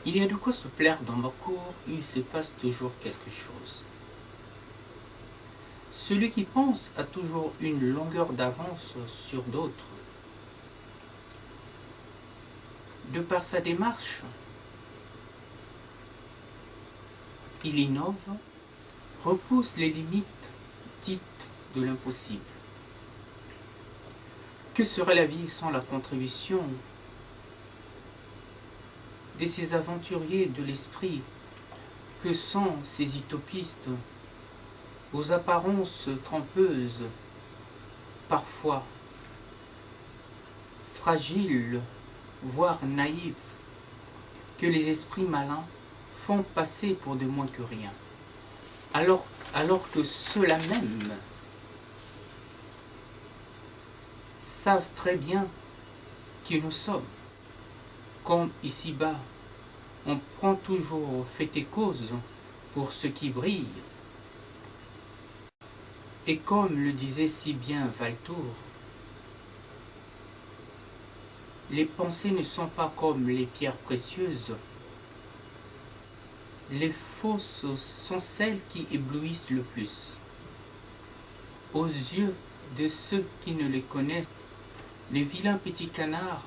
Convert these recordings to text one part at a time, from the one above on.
Il y a de quoi se plaire dans ma cour, il se passe toujours quelque chose. Celui qui pense a toujours une longueur d'avance sur d'autres. De par sa démarche, il innove, repousse les limites dites de l'impossible. Que serait la vie sans la contribution de ces aventuriers de l'esprit? Que sont ces utopistes aux apparences trompeuses, parfois fragiles, voire naïfs, que les esprits malins font passer pour de moins que rien, alors que ceux-là même savent très bien qui nous sommes. Comme ici-bas, on prend toujours fait et cause pour ce qui brille. Et comme le disait si bien Valtour, les pensées ne sont pas comme les pierres précieuses. Les fausses sont celles qui éblouissent le plus. Aux yeux de ceux qui ne les connaissent, les vilains petits canards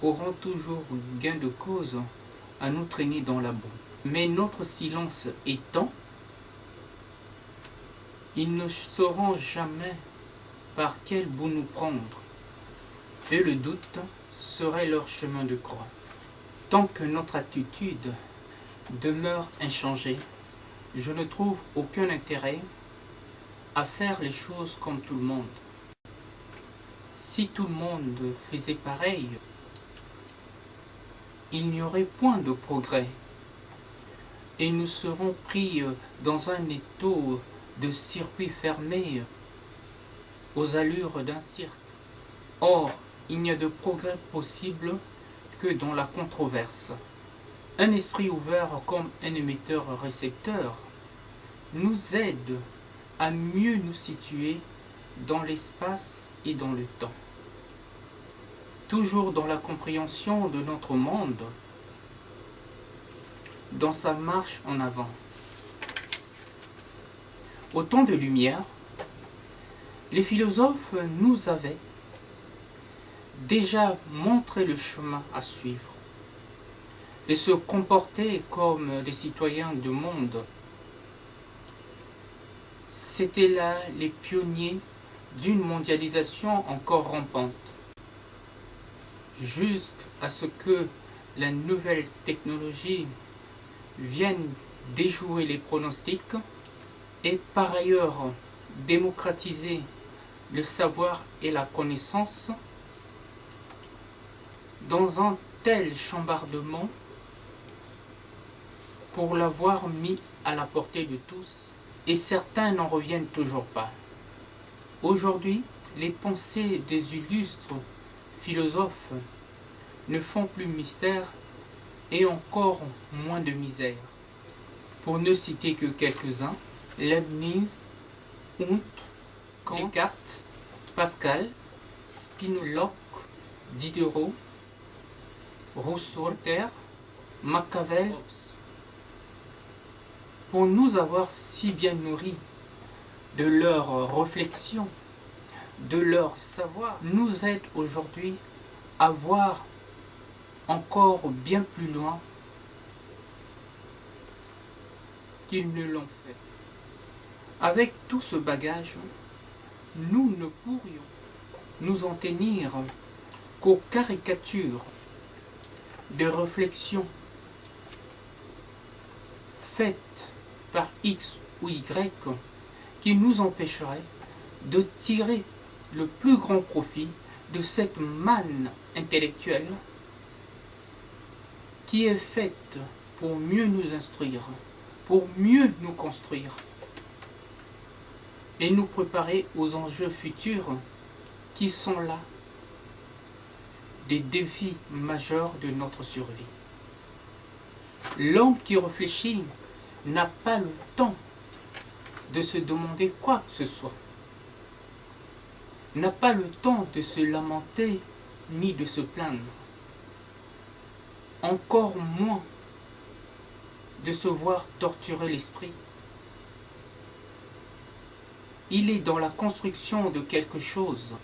auront toujours gain de cause à nous traîner dans la boue. Mais notre silence étant, ils ne sauront jamais par quel bout nous prendre, et le doute serait leur chemin de croix. Tant que notre attitude demeure inchangée, je ne trouve aucun intérêt à faire les choses comme tout le monde. Si tout le monde faisait pareil, il n'y aurait point de progrès, et nous serons pris dans un étau de circuit fermé aux allures d'un cirque. Or, il n'y a de progrès possible que dans la controverse. Un esprit ouvert comme un émetteur-récepteur nous aide à mieux nous situer dans l'espace et dans le temps. Toujours dans la compréhension de notre monde, dans sa marche en avant. Au temps de lumière, les philosophes nous avaient déjà montré le chemin à suivre et se comporter comme des citoyens du monde. C'étaient là les pionniers d'une mondialisation encore rampante, jusqu'à ce que la nouvelle technologie vienne déjouer les pronostics et par ailleurs démocratiser le savoir et la connaissance dans un tel chambardement pour l'avoir mis à la portée de tous, et certains n'en reviennent toujours pas. Aujourd'hui, les pensées des illustres philosophes ne font plus mystère et encore moins de misère. Pour ne citer que quelques-uns, Leibniz, Hund, Kant, Descartes, Pascal, Spinoza, Locke, Diderot, Rousseau, Voltaire, Machiavel, pour nous avoir si bien nourris de leurs réflexions, de leur savoir, nous aide aujourd'hui à voir encore bien plus loin qu'ils ne l'ont fait. Avec tout ce bagage, nous ne pourrions nous en tenir qu'aux caricatures de réflexions faites par X ou Y qui nous empêcheraient de tirer le plus grand profit de cette manne intellectuelle qui est faite pour mieux nous instruire, pour mieux nous construire et nous préparer aux enjeux futurs qui sont là, des défis majeurs de notre survie. L'homme qui réfléchit n'a pas le temps de se demander quoi que ce soit, n'a pas le temps de se lamenter ni de se plaindre, encore moins de se voir torturer l'esprit. Il est dans la construction de quelque chose,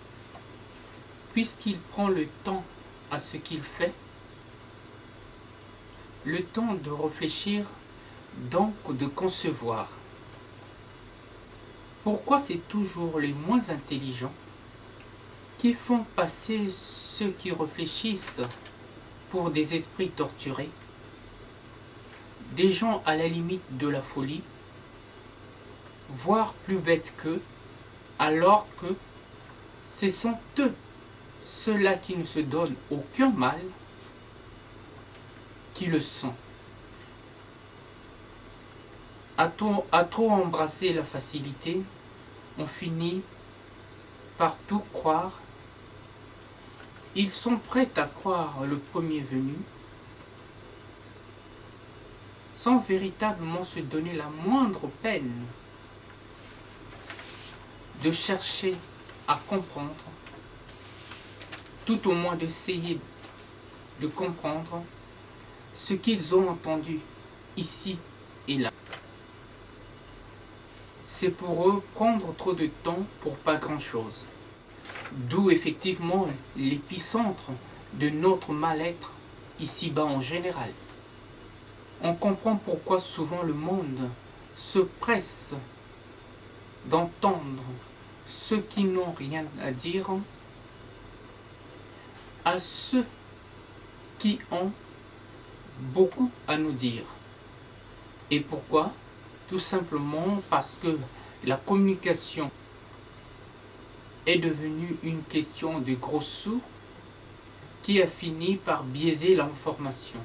puisqu'il prend le temps à ce qu'il fait, le temps de réfléchir, donc de concevoir. Pourquoi c'est toujours les moins intelligents qui font passer ceux qui réfléchissent pour des esprits torturés, des gens à la limite de la folie, voire plus bêtes qu'eux, alors que ce sont eux, ceux-là qui ne se donnent aucun mal, qui le sont. À trop embrasser la facilité, on finit par tout croire. Ils sont prêts à croire le premier venu, sans véritablement se donner la moindre peine de chercher à comprendre, tout au moins d'essayer de comprendre ce qu'ils ont entendu ici et là. C'est pour eux prendre trop de temps pour pas grand-chose. D'où effectivement l'épicentre de notre mal-être ici-bas en général. On comprend pourquoi souvent le monde se presse d'entendre ceux qui n'ont rien à dire à ceux qui ont beaucoup à nous dire. Et pourquoi? Tout simplement parce que la communication est devenue une question de gros sous qui a fini par biaiser l'information.